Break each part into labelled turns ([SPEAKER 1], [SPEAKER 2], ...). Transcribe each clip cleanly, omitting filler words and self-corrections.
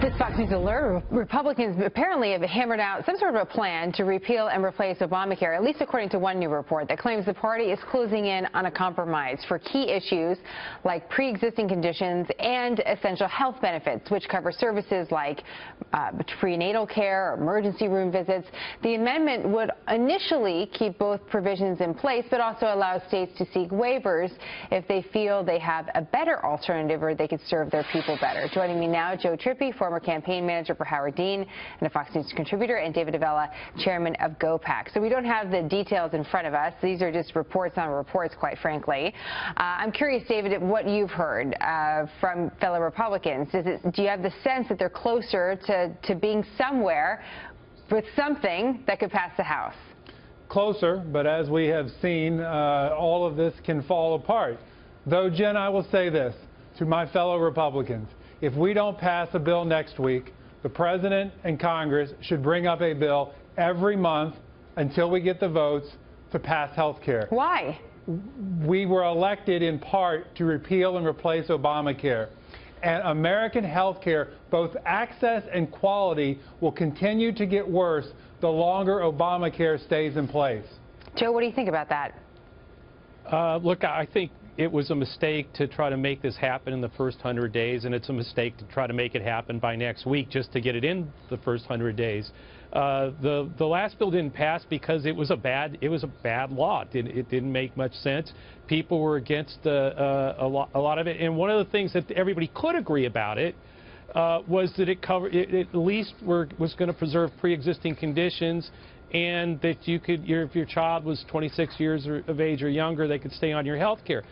[SPEAKER 1] This Fox News alert, Republicans apparently have hammered out some sort of a plan to repeal and replace Obamacare, at least according to one new report that claims the party is closing in on a compromise for key issues like pre-existing conditions and essential health benefits, which cover services like prenatal care or emergency room visits. The amendment would initially keep both provisions in place, but also allow states to seek waivers if they feel they have a better alternative or they could serve their people better. Joining me now, Joe Trippi, former campaign manager for Howard Dean and a Fox News contributor, and David Avella, chairman of GOPAC. So we don't have the details in front of us. These are just reports on reports, quite frankly. I'm curious, David, what you've heard from fellow Republicans. Do you have the sense that they're closer to being somewhere with something that could pass the House?
[SPEAKER 2] Closer, but as we have seen, all of this can fall apart. Though, Jen, I will say this to my fellow Republicans. If we don't pass a bill next week, the President and Congress should bring up a bill every month until we get the votes to pass health care.
[SPEAKER 1] Why?
[SPEAKER 2] We were elected in part to repeal and replace Obamacare. And American health care, both access and quality, will continue to get worse the longer Obamacare stays in place.
[SPEAKER 1] Joe, what do you think about that?
[SPEAKER 3] Look, I think it was a mistake to try to make this happen in the first 100 days, and it's a mistake to try to make it happen by next week just to get it in the first 100 days. The last bill didn't pass because it was a bad law. It didn't make much sense. People were against a lot of it, and one of the things that everybody could agree about it was that it at least was going to preserve pre-existing conditions, and that you could, if your child was 26 years of age or younger, they could stay on your health care.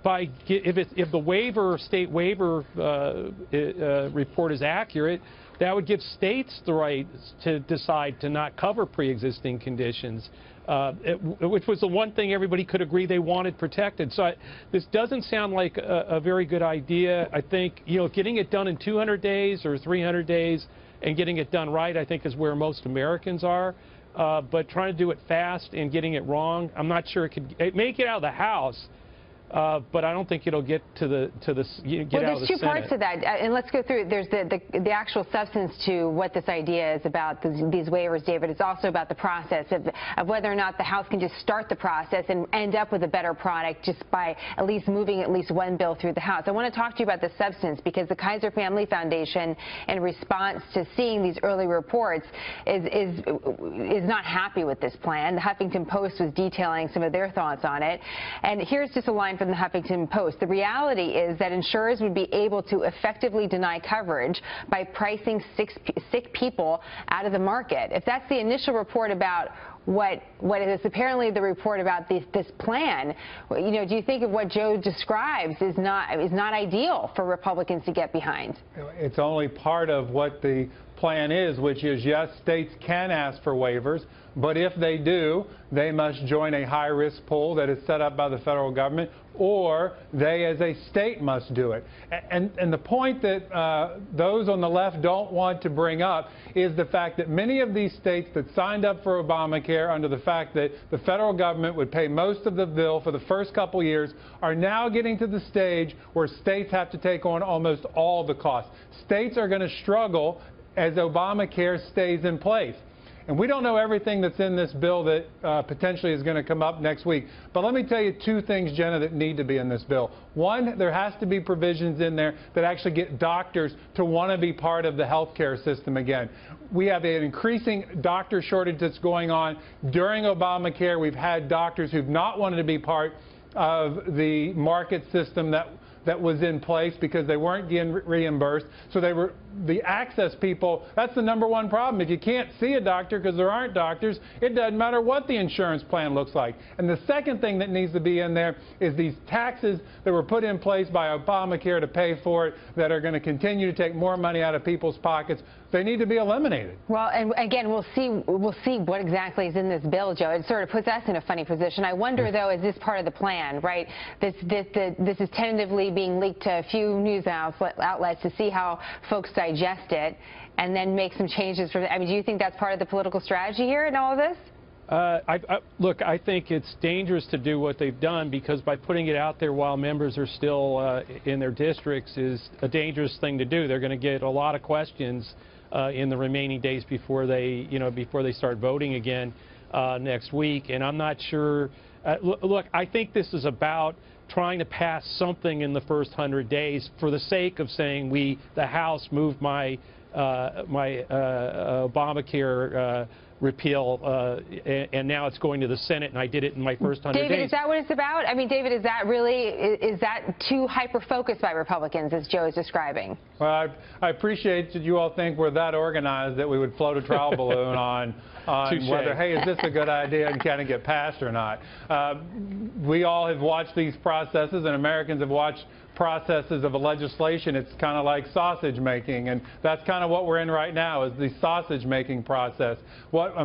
[SPEAKER 3] If the waiver, state waiver report is accurate, that would give states the right to decide to not cover pre-existing conditions, which was the one thing everybody could agree they wanted protected. So this doesn't sound like a very good idea. I think, getting it done in 200 days or 300 days and getting it done right, I think, is where most Americans are. But trying to do it fast and getting it wrong, I'm not sure it may get out of the House. But I don't think it'll get to the get out of the Senate.
[SPEAKER 1] Well, there's two parts to that, and let's go through. There's the actual substance to what this idea is about, these waivers, David. It's also about the process of whether or not the House can just start the process and end up with a better product just by at least moving at least one bill through the House. I want to talk to you about the substance because the Kaiser Family Foundation, in response to seeing these early reports, is not happy with this plan. The Huffington Post was detailing some of their thoughts on it, and here's just a line from the Huffington Post. The reality is that insurers would be able to effectively deny coverage by pricing sick people out of the market. If that's the initial report about what is apparently the report about this plan, do you think of what Joe describes is not ideal for Republicans to get behind?
[SPEAKER 2] It's only part of what the plan is, which is, yes, states can ask for waivers, but if they do, they must join a high-risk pool that is set up by the federal government, or they as a state must do it. And the point that those on the left don't want to bring up is the fact that many of these states that signed up for Obamacare under the fact that the federal government would pay most of the bill for the first couple years are now getting to the stage where states have to take on almost all the costs. States are going to struggle as Obamacare stays in place. And we don't know everything that's in this bill that potentially is going to come up next week. But let me tell you two things, Jenna, that need to be in this bill. One, there has to be provisions in there that actually get doctors to want to be part of the health care system again. We have an increasing doctor shortage that's going on. During Obamacare, we've had doctors who've not wanted to be part of the market system that was in place because they weren't getting reimbursed. So the access people, that's the #1 problem. If you can't see a doctor because there aren't doctors, it doesn't matter what the insurance plan looks like. And the second thing that needs to be in there is these taxes that were put in place by Obamacare to pay for it that are going to continue to take more money out of people's pockets. They need to be eliminated.
[SPEAKER 1] Well, and again, we'll see what exactly is in this bill, Joe. It sort of puts us in a funny position. I wonder, though, is this part of the plan, right? This is tentatively being leaked to a few news outlets to see how folks digest it and then make some changes. Do you think that's part of the political strategy here in all of this?
[SPEAKER 3] Look, I think it's dangerous to do what they've done, because by putting it out there while members are still in their districts is a dangerous thing to do. They're going to get a lot of questions in the remaining days before they, before they start voting again next week. And I'm not sure. Look, I think this is about trying to pass something in the first 100 days for the sake of saying the House moved my Obamacare repeal, and now it's going to the Senate, and I did it in my first 100 days.
[SPEAKER 1] David, is that what it's about? I mean, David, is that too hyper-focused by Republicans, as Joe is describing?
[SPEAKER 2] Well, I appreciate that you all think we're that organized that we would float a trial balloon on whether, hey, is this a good idea and can it get passed or not. We all have watched these processes, and Americans have watched processes of a legislation. It's kind of like sausage making, and that's kind of what we're in right now, is the sausage making process. What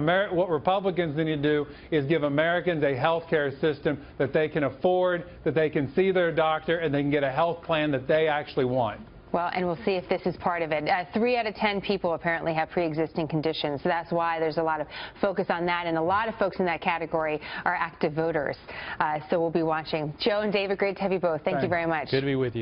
[SPEAKER 2] Republicans need to do is give Americans a health care system that they can afford, that they can see their doctor, and they can get a health plan that they actually want.
[SPEAKER 1] Well, and we'll see if this is part of it. 3 out of 10 people apparently have pre-existing conditions, so that's why there's a lot of focus on that, and a lot of folks in that category are active voters. So we'll be watching. Joe and David, great to have you both. Thank you very much.
[SPEAKER 3] Good to be with you.